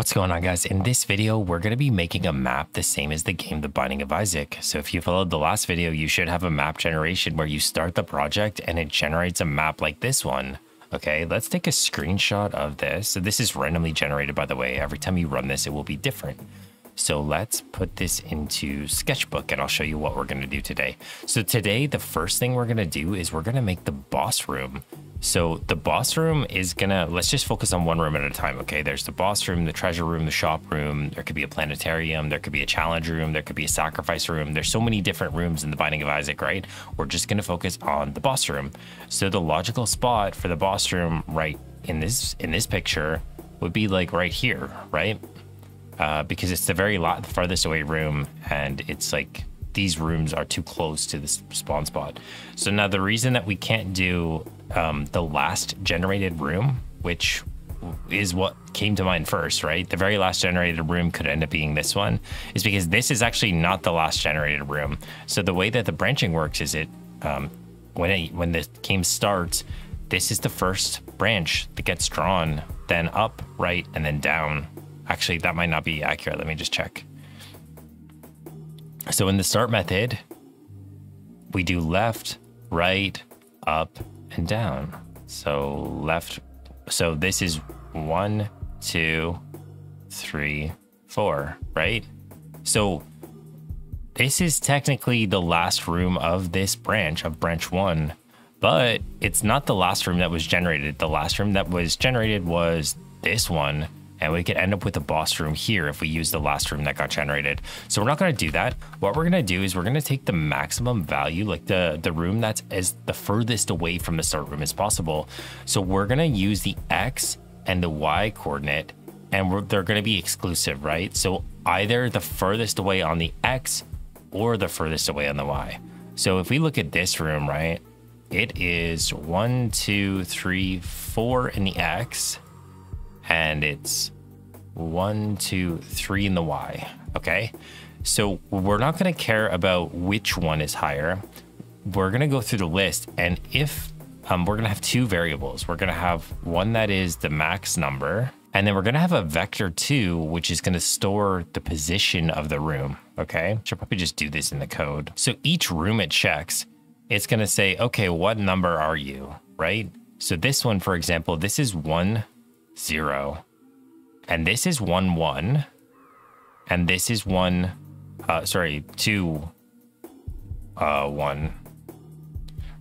What's going on, guys? In this video, we're going to be making a map the same as the game The Binding of Isaac. So if you followed the last video, you should have a map generation where you start the project and it generates a map like this one. Okay, let's take a screenshot of this. So this is randomly generated, by the way. Every time you run this, it will be different. So let's put this into Sketchbook and I'll show you what we're going to do today. So today, the first thing we're going to do is we're going to make the boss room. So the boss room is gonna, let's just focus on one room at a time, okay? There's the boss room, the treasure room, the shop room, there could be a planetarium, there could be a challenge room, there could be a sacrifice room. There's so many different rooms in the Binding of Isaac, right? We're just gonna focus on the boss room. So the logical spot for the boss room right in this picture would be like right here, right? Because it's the farthest away room, and it's like these rooms are too close to this spawn spot. So now the reason that we can't do the last generated room, which is what came to mind first, right? The very last generated room could end up being this one, is because this is actually not the last generated room. So the way that the branching works is when the game starts, this is the first branch that gets drawn, then up, right, and then down. Actually, that might not be accurate. Let me just check. So in the start method, we do left, right, up, and down. So left, so this is 1, 2, 3, 4, right? So this is technically the last room of this branch, of branch 1, but it's not the last room that was generated. The last room that was generated was this one. And we could end up with a boss room here if we use the last room that got generated. So we're not going to do that. What we're going to do is we're going to take the maximum value, like the room that's as the furthest away from the start room as possible. So we're going to use the X and the Y coordinate, and they're going to be exclusive, right? So either the furthest away on the X or the furthest away on the Y. So if we look at this room, right, it is 1, 2, 3, 4 in the X. And it's 1, 2, 3 in the Y, okay? So we're not gonna care about which one is higher. We're gonna go through the list, and if we're gonna have two variables. We're gonna have one that is the max number, and then we're gonna have a vector 2, which is gonna store the position of the room, okay? Should probably just do this in the code. So each room it checks, it's gonna say, okay, what number are you, right? So this one, for example, this is 1, 0, and this is 1, 1, and this is 2, 1,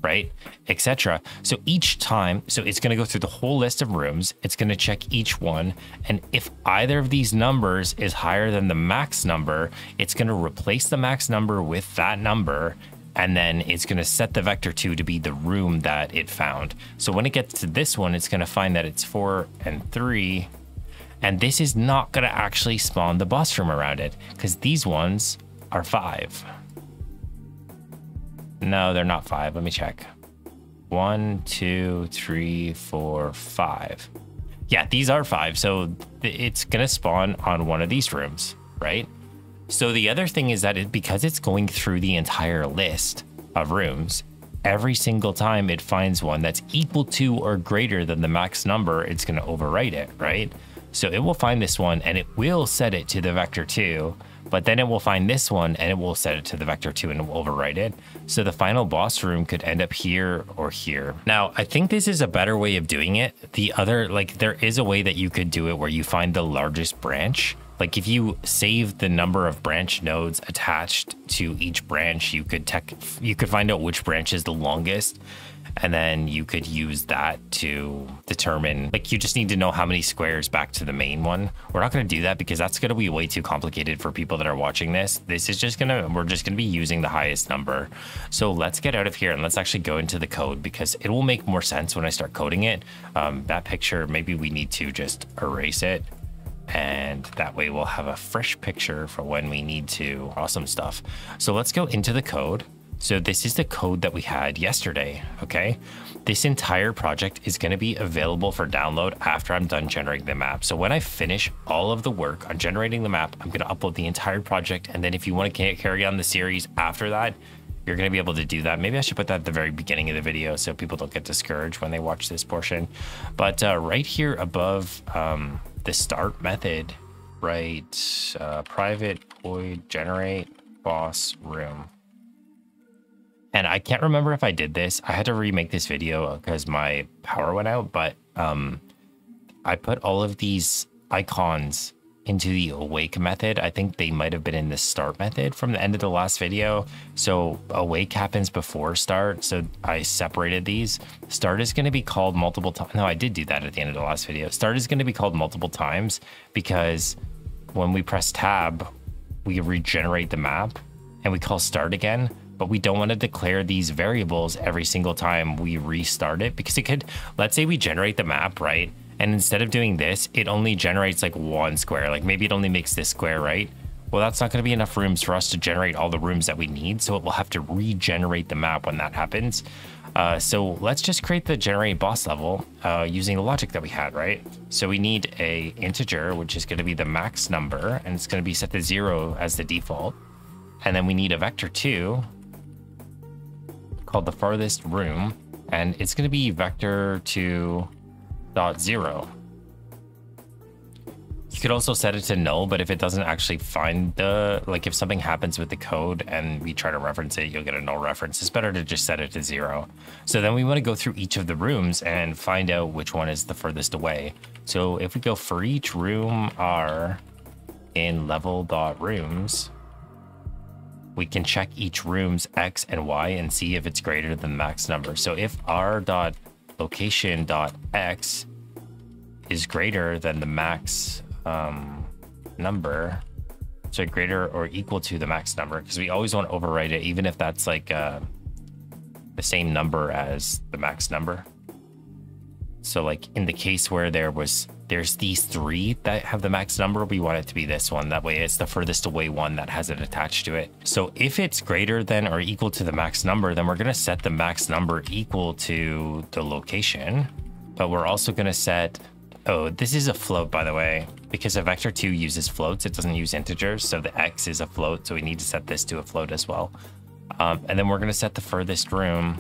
right, etc. So each time, so it's going to go through the whole list of rooms, it's going to check each one, and if either of these numbers is higher than the max number, it's going to replace the max number with that number, and then it's going to set the vector 2 to be the room that it found. So when it gets to this one, it's going to find that it's 4 and 3. And this is not going to actually spawn the boss room around it, because these ones are 5. No, they're not 5. Let me check. 1, 2, 3, 4, 5. Yeah, these are 5. So it's going to spawn on one of these rooms, right? So the other thing is that because it's going through the entire list of rooms, every single time it finds one that's equal to or greater than the max number, it's going to overwrite it, right? So it will find this one and it will set it to the vector 2, but then it will find this one and it will set it to the vector 2 and it will overwrite it. So the final boss room could end up here or here. Now, I think this is a better way of doing it. The other, like, there is a way that you could do it where you find the largest branch. Like if you save the number of branch nodes attached to each branch, you could find out which branch is the longest, and then you could use that to determine, like, you just need to know how many squares back to the main one. We're not going to do that because that's going to be way too complicated for people that are watching this. This is just we're just going to be using the highest number. So let's get out of here and let's actually go into the code, because it will make more sense when I start coding it. That picture, maybe we need to just erase it, and that way we'll have a fresh picture for when we need to. Awesome stuff. So let's go into the code. So this is the code that we had yesterday, okay? This entire project is going to be available for download after I'm done generating the map. So when I finish all of the work on generating the map, I'm going to upload the entire project, and then if you want to carry on the series after that, you're going to be able to do that. Maybe I should put that at the very beginning of the video so people don't get discouraged when they watch this portion. But right here above the start method, write private void generate boss room. And I can't remember if I did this. I had to remake this video because my power went out, but I put all of these icons into the awake method. I think they might have been in the start method from the end of the last video. So awake happens before start. So I separated these. Start is going to be called multiple times. No, I did do that at the end of the last video. Start is going to be called multiple times because when we press tab, we regenerate the map and we call start again. But we don't want to declare these variables every single time we restart it, because it could, let's say we generate the map, right? And instead of doing this, it only generates like one square. Like maybe it only makes this square, right? Well, that's not going to be enough rooms for us to generate all the rooms that we need. So it will have to regenerate the map when that happens. So let's just create the generate boss level using the logic that we had, right? So we need a integer, which is going to be the max number, and it's going to be set to 0 as the default. And then we need a vector 2 called the farthest room, and it's going to be vector 2 dot 0. You could also set it to null, but if it doesn't actually find the, like if something happens with the code and we try to reference it, you'll get a null reference. It's better to just set it to 0. So then we want to go through each of the rooms and find out which one is the furthest away. So if we go for each room r in level.rooms, we can check each room's x and y and see if it's greater than the max number. So if r.location.x is greater than the max number, so greater or equal to the max number, because we always want to overwrite it, even if that's like the same number as the max number. So like in the case where there's these 3 that have the max number, we want it to be this one. That way it's the furthest away one that has it attached to it. So if it's greater than or equal to the max number, then we're going to set the max number equal to the location. But we're also going to set, oh, this is a float, by the way, because a vector 2 uses floats. It doesn't use integers. So the x is a float. So we need to set this to a float as well. And then we're going to set the furthest room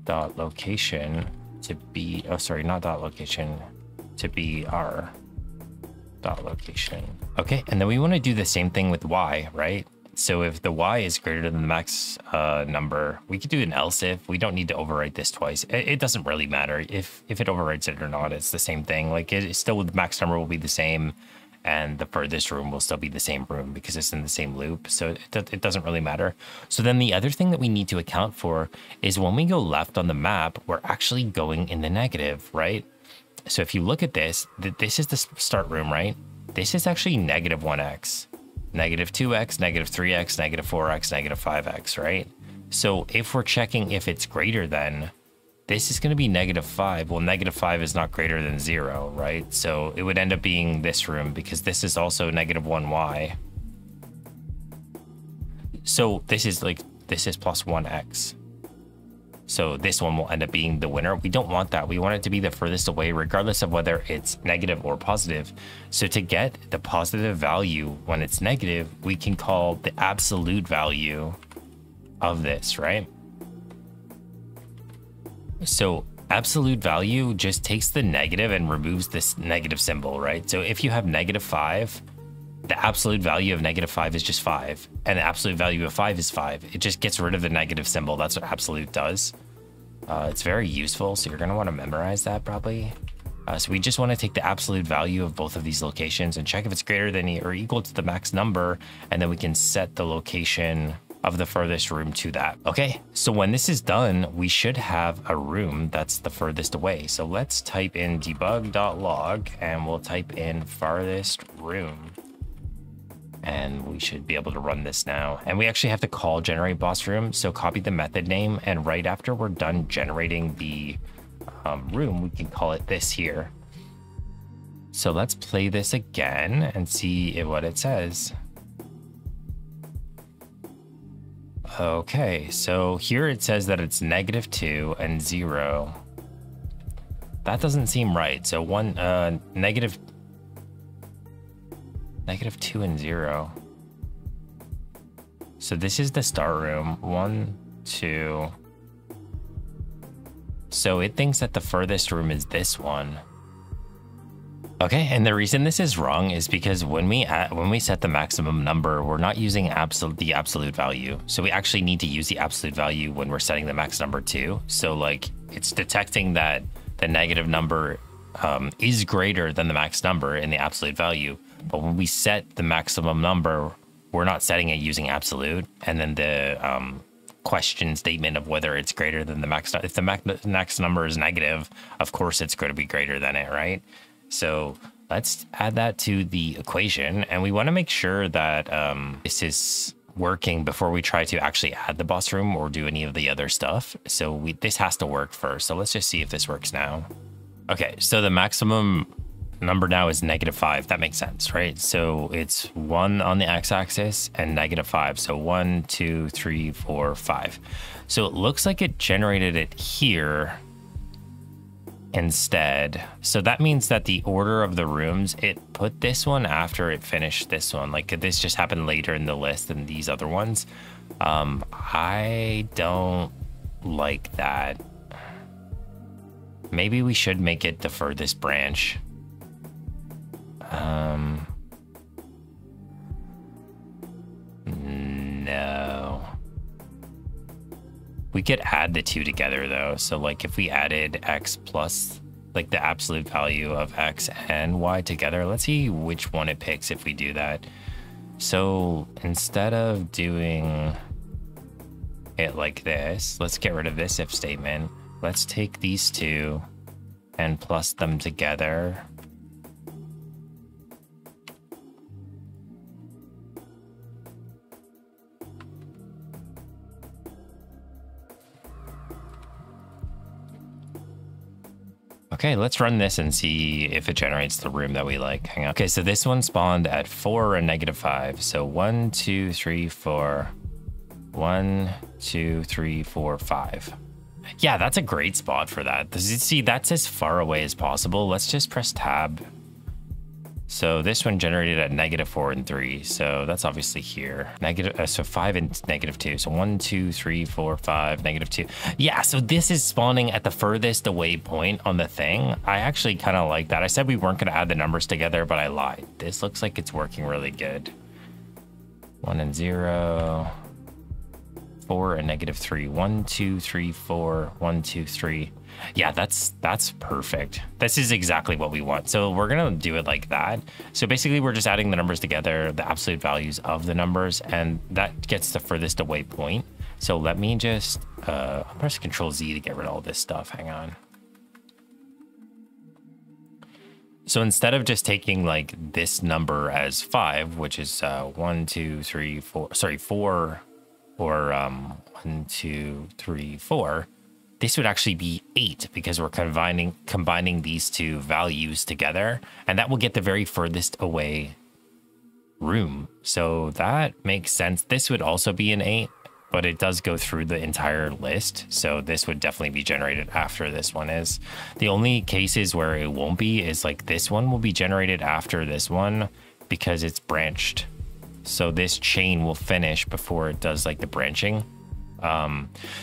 dot location to be, oh, sorry, not dot location, to be our dot location. Okay, and then we want to do the same thing with y, right? So if the y is greater than the max number, we could do an else if. We don't need to overwrite this twice. It doesn't really matter if it overwrites it or not. It's the same thing. Like it still, the max number will be the same, and the furthest room will still be the same room because it's in the same loop. So it doesn't really matter. So then the other thing that we need to account for is when we go left on the map, we're actually going in the negative, right? So if you look at this, this is the start room, right? This is actually negative 1x, negative 2x, negative 3x, negative 4x, negative 5x, right? So if we're checking if it's greater than, this is going to be negative 5. Well, negative 5 is not greater than 0, right? So it would end up being this room because this is also negative 1y. So this is plus 1x. So this one will end up being the winner. We don't want that. We want it to be the furthest away, regardless of whether it's negative or positive. So to get the positive value when it's negative, we can call the absolute value of this, right? So absolute value just takes the negative and removes this negative symbol, right? So if you have negative 5, the absolute value of negative 5 is just 5. And the absolute value of 5 is 5. It just gets rid of the negative symbol. That's what absolute does. It's very useful. So you're going to want to memorize that probably. So we just want to take the absolute value of both of these locations and check if it's greater than or equal to the max number. And then we can set the location of the furthest room to that. Okay, so when this is done, we should have a room that's the furthest away. So let's type in debug.log and we'll type in farthest room. And we should be able to run this now. And we actually have to call generate boss room. So copy the method name, and right after we're done generating the room, we can call it this here. So let's play this again and see what it says. Okay, so here it says that it's negative 2 and 0. That doesn't seem right. So negative 2 and 0. So this is the start room. 1, 2. So it thinks that the furthest room is this one. Okay, and the reason this is wrong is because when we set the maximum number, we're not using the absolute value. So we actually need to use the absolute value when we're setting the max number too. So like it's detecting that the negative number is greater than the max number in the absolute value. But when we set the maximum number, we're not setting it using absolute. And then the question statement of whether it's greater than the max. If the max number is negative, of course it's going to be greater than it, right? So let's add that to the equation, and we want to make sure that this is working before we try to actually add the boss room or do any of the other stuff. So this has to work first. So let's just see if this works now. Okay, so the maximum number now is -5. That makes sense, right? So it's 1 on the x-axis and -5. So 1, 2, 3, 4, 5. So it looks like it generated it here instead. So that means that the order of the rooms, it put this one after it finished this one. Like this just happened later in the list than these other ones. I don't like that. Maybe we should make it the furthest branch. No. We could add the two together though. So like if we added x plus like the absolute value of x and y together, let's see which one it picks if we do that. So instead of doing it like this, let's get rid of this if statement. Let's take these two and plus them together. Okay, let's run this and see if it generates the room that we like. Hang on. Okay, so this one spawned at 4 and -5. So 1, 2, 3, 4. 1, 2, 3, 4, 5. Yeah, that's a great spot for that. See, that's as far away as possible. Let's just press tab. So this one generated at -4 and 3. So that's obviously here. So 5 and -2. So 1, 2, 3, 4, 5, -2. Yeah, so this is spawning at the furthest away point on the thing. I actually kind of like that. I said we weren't going to add the numbers together, but I lied. This looks like it's working really good. 1 and 0. 4 and -3. 1, 2, 3, 4. 1, 2, 3. Yeah, that's perfect. This is exactly what we want. So we're gonna do it like that. So basically we're just adding the numbers together, the absolute values of the numbers, and that gets the furthest away point. So let me just I'll press Control Z to get rid of all this stuff. Hang on. So instead of just taking like this number as 5, which is 1, 2, 3, 4, sorry, 4, or 1, 2, 3, 4. This would actually be 8 because we're combining these two values together, and that will get the very furthest away room. So that makes sense. This would also be an 8, but it does go through the entire list. So this would definitely be generated after this one is. The only cases where it won't be is like this one will be generated after this one because it's branched. So this chain will finish before it does like the branching.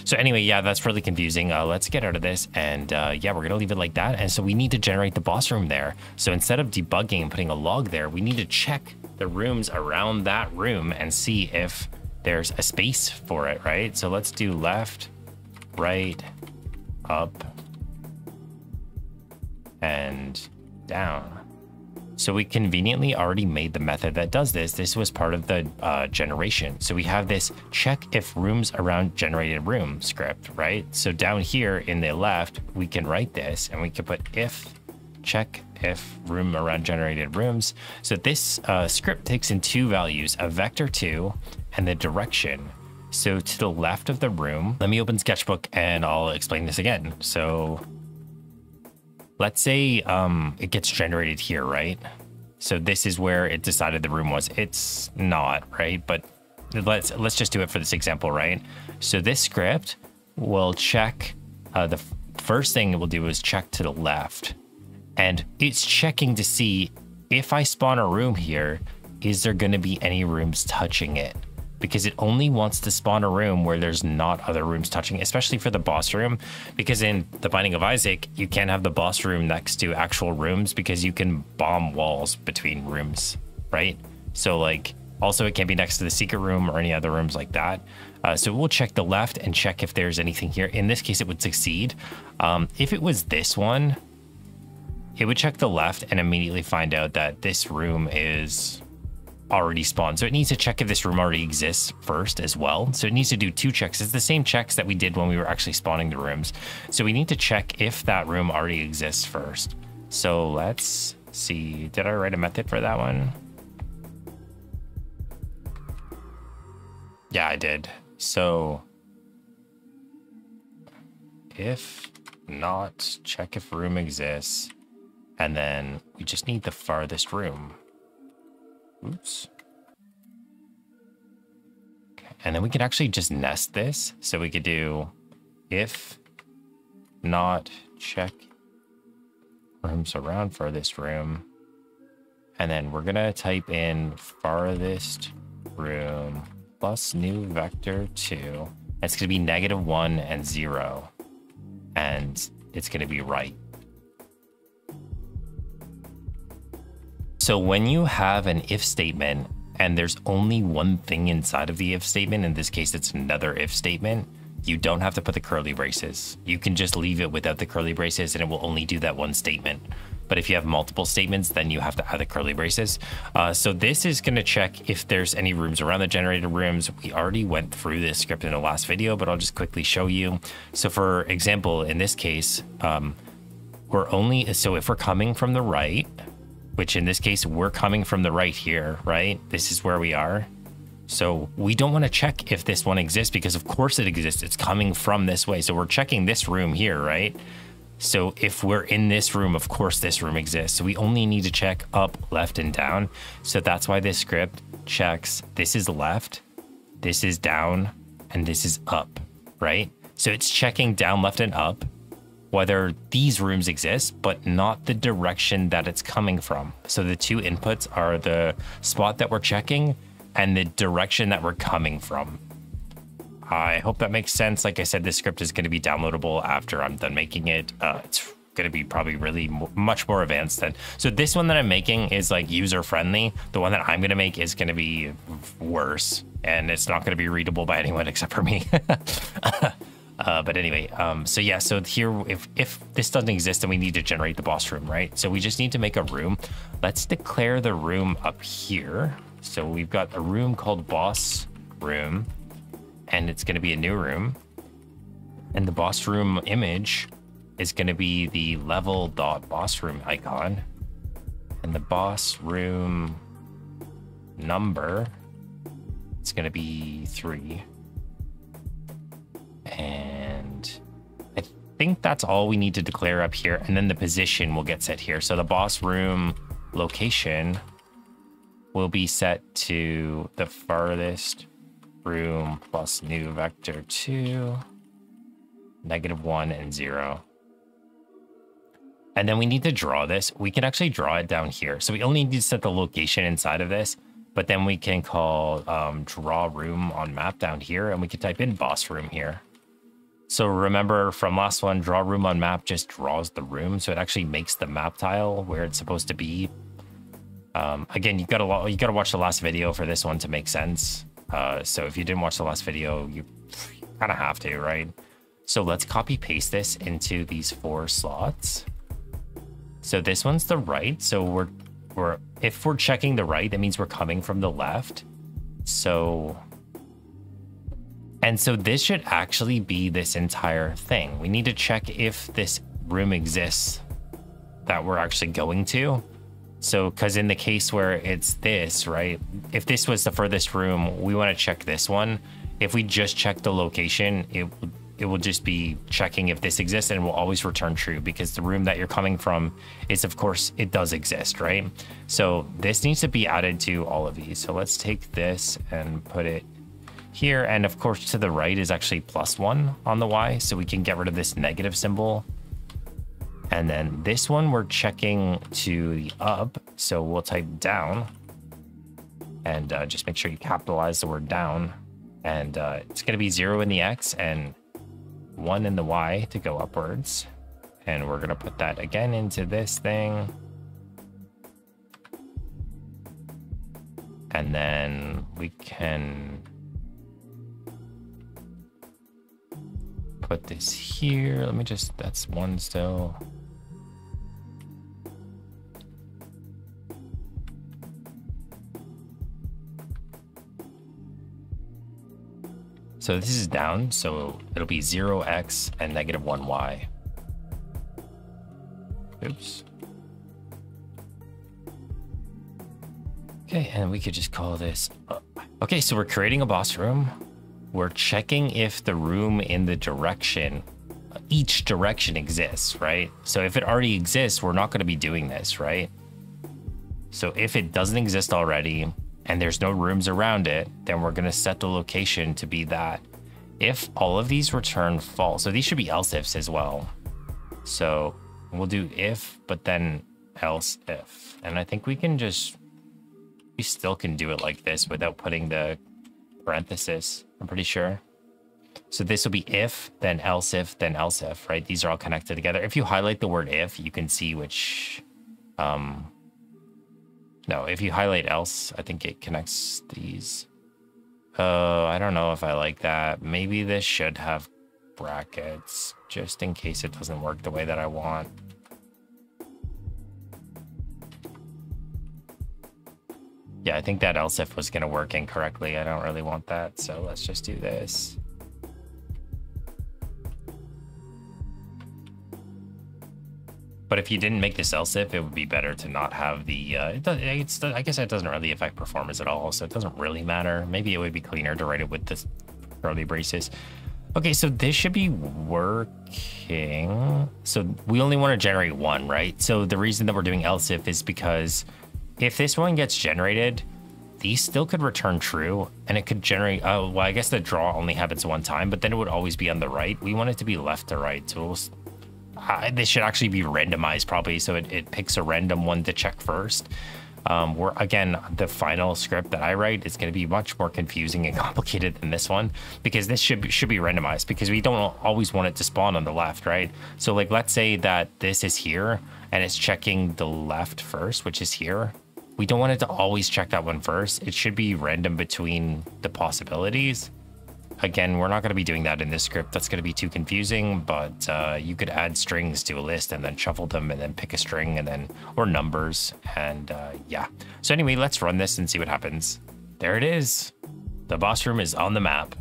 So anyway, yeah, that's really confusing. Let's get out of this, and yeah, we're gonna leave it like that. And so we need to generate the boss room there. So instead of debugging and putting a log there, we need to check the rooms around that room and see if there's a space for it, right? So let's do left, right, up, and down. So we conveniently already made the method that does this. This was part of the generation. So we have this check if rooms around generated room script, right? So down here in the left, we can write this and we can put if check if room around generated rooms. So this script takes in two values, a vector2 and the direction. So to the left of the room, let me open Sketchbook and I'll explain this again. So let's say it gets generated here, right? So this is where it decided the room was. It's not, right? But let's just do it for this example, right? So this script will check, the first thing it will do is check to the left. And it's checking to see if I spawn a room here, is there gonna be any rooms touching it? because it only wants to spawn a room where there's not other rooms touching, especially for the boss room, because in the Binding of Isaac, you can't have the boss room next to actual rooms because you can bomb walls between rooms, right? So like, also it can't be next to the secret room or any other rooms like that. So we'll check the left and check if there's anything here. In this case, it would succeed. If it was this one, it would check the left and immediately find out that this room is already spawned. So it needs to check if this room already exists first as well. So it needs to do 2 checks. It's the same checks that we did when we were actually spawning the rooms. So we need to check if that room already exists first. So let's see. Did I write a method for that one? Yeah, I did. So if not, check if room exists. And then we just need the farthest room. Oops. Okay. And then we could actually just nest this. So we could do if not, check rooms around farthest room. And then we're gonna type in farthest room plus new vector 2. It's gonna be -1 and 0. And it's gonna be right. So when you have an if statement and there's only one thing inside of the if statement, in this case, it's another if statement, you don't have to put the curly braces. You can just leave it without the curly braces and it will only do that one statement. But if you have multiple statements, then you have to add the curly braces. So this is gonna check if there's any rooms around the generated rooms. We already went through this script in the last video, but I'll just quickly show you. So for example, in this case, so if we're coming from the right, which in this case, we're coming from the right here, right? This is where we are. So we don't want to check if this one exists because of course it exists. It's coming from this way. So we're checking this room here, right? So if we're in this room, of course this room exists. So we only need to check up, left, and down. So that's why this script checks this is left, this is down, and this is up, right? So it's checking down, left, and up, whether these rooms exist, but not the direction that it's coming from. So the 2 inputs are the spot that we're checking and the direction that we're coming from. I hope that makes sense. Like I said, this script is going to be downloadable after I'm done making it. It's going to be probably really much more advanced than. So this one that I'm making is like user friendly. The one that I'm going to make is going to be worse, and it's not going to be readable by anyone except for me. But anyway, so yeah, so here, if this doesn't exist, then we need to generate the boss room, right? So we just need to make a room. Let's declare the room up here. So we've got a room called boss room, and it's going to be a new room. And the boss room image is going to be the level.boss room icon. And the boss room number, it's going to be 3. And I think that's all we need to declare up here. And then the position will get set here. So the boss room location will be set to the farthest room plus new vector 2, -1 and 0. And then we need to draw this. We can actually draw it down here. So we only need to set the location inside of this, but then we can call draw room on map down here, and we can type in boss room here. So remember from last one, draw room on map just draws the room. So it actually makes the map tile where it's supposed to be. Again, you gotta watch the last video for this one to make sense. So if you didn't watch the last video, you kind of have to, right? So let's copy paste this into these 4 slots. So this one's the right. So if we're checking the right, that means we're coming from the left. So this should actually be this entire thing. We need to check if this room exists that we're actually going to. So, because in the case where it's this, right? If this was the furthest room, we want to check this one. If we just check the location, it will just be checking if this exists, and will always return true because the room that you're coming from is, of course, it does exist, right? So this needs to be added to all of these. So let's take this and put it here. And of course, to the right is actually +1 on the Y. So we can get rid of this negative symbol. And then this one, we're checking to the up. So we'll type down. And just make sure you capitalize the word down. And it's going to be 0 in the X and 1 in the Y to go upwards. And we're going to put that again into this thing. And then we can put this here. Let me just, that's 1 still. So this is down, so it'll be 0x and -1y. Oops. Okay, and we could just call this up. Okay, so we're creating a boss room. We're checking if the room in the direction, each direction exists, right? So if it already exists, we're not going to be doing this, right? So if it doesn't exist already and there's no rooms around it, then we're going to set the location to be that. If all of these return false, so these should be else ifs as well. So we'll do if, but then else if. And I think we can just, we still can do it like this without putting the parenthesis, I'm pretty sure. So this will be if, then else if, then else if, right? These are all connected together. If you highlight the word if, you can see which, no, if you highlight else, I think it connects these. I don't know if I like that. Maybe this should have brackets, just in case it doesn't work the way that I want. Yeah, I think that else if was going to work incorrectly. I don't really want that, so let's just do this. But if you didn't make this else if, it would be better to not have the, I guess it doesn't really affect performance at all, so it doesn't really matter. Maybe it would be cleaner to write it with this curly braces. Okay, so this should be working. So we only want to generate 1, right? So the reason that we're doing else if is because if this one gets generated, these still could return true, and it could generate, oh, well, I guess the draw only happens 1 time, but then it would always be on the right. We want it to be left to right, so we'll, this should actually be randomized probably, so it picks a random one to check first. Again, the final script that I write is going to be much more confusing and complicated than this one, because this should be randomized, because we don't always want it to spawn on the left, right? So like, let's say that this is here and it's checking the left first, which is here. We don't want it to always check that one first. It should be random between the possibilities. Again, we're not going to be doing that in this script. That's going to be too confusing, but you could add strings to a list and then shuffle them and then pick a string and then, or numbers. And yeah. So anyway, let's run this and see what happens. There it is. The boss room is on the map.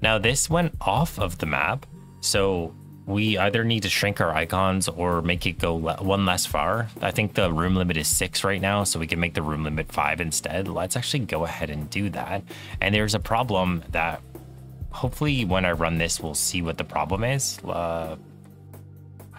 Now this went off of the map. So we either need to shrink our icons or make it go 1 less far. I think the room limit is 6 right now, so we can make the room limit 5 instead. Let's actually go ahead and do that. And there's a problem that hopefully when I run this, we'll see what the problem is.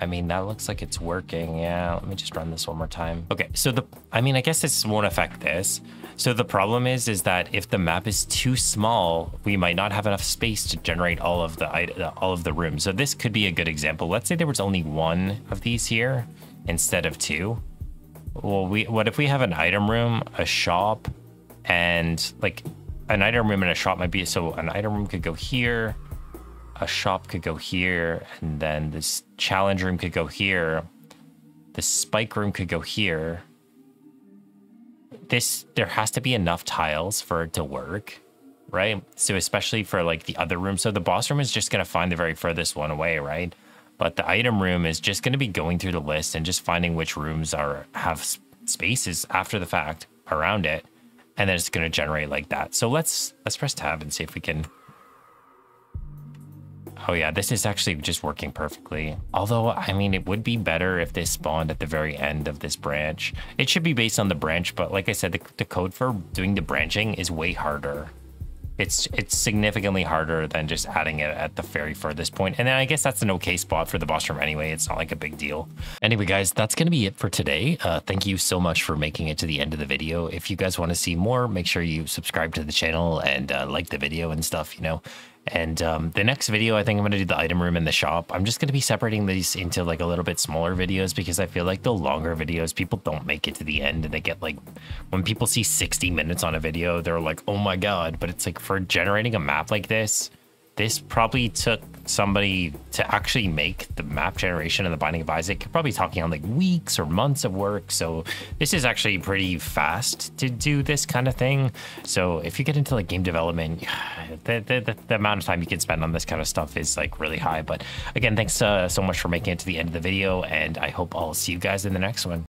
I mean, that looks like it's working. Yeah, let me just run this one more time. Okay, so I mean, I guess this won't affect this. So the problem is that if the map is too small, we might not have enough space to generate all of the rooms. So this could be a good example. Let's say there was only 1 of these here instead of 2. Well, what if we have an item room, a shop, and like an item room and a shop might be, so an item room could go here, a shop could go here, and then this challenge room could go here, the spike room could go here. There has to be enough tiles for it to work, right? So especially for like the other room. So the boss room is just going to find the very furthest one away, right? But the item room is just going to be going through the list and just finding which rooms have spaces after the fact around it. And then it's going to generate like that. So let's press tab and see if we can. Oh yeah, this is actually just working perfectly. Although, I mean, it would be better if this spawned at the very end of this branch. It should be based on the branch, but like I said, the code for doing the branching is way harder. It's significantly harder than just adding it at the very furthest point. And then I guess that's an okay spot for the boss room anyway. It's not like a big deal. Anyway, guys, that's going to be it for today. Thank you so much for making it to the end of the video. If you guys want to see more, make sure you subscribe to the channel and like the video and stuff, you know. And the next video, I think I'm going to do the item room in the shop. I'm just going to be separating these into like a little bit smaller videos because I feel like the longer videos, people don't make it to the end, and they get like, when people see 60 minutes on a video, they're like, oh my God. But it's like, for generating a map like this probably took somebody to actually make the map generation and the Binding of Isaac. You're probably talking on like weeks or months of work. So this is actually pretty fast to do this kind of thing. So if you get into like game development, the amount of time you can spend on this kind of stuff is like really high. But again, thanks so much for making it to the end of the video, and I hope I'll see you guys in the next one.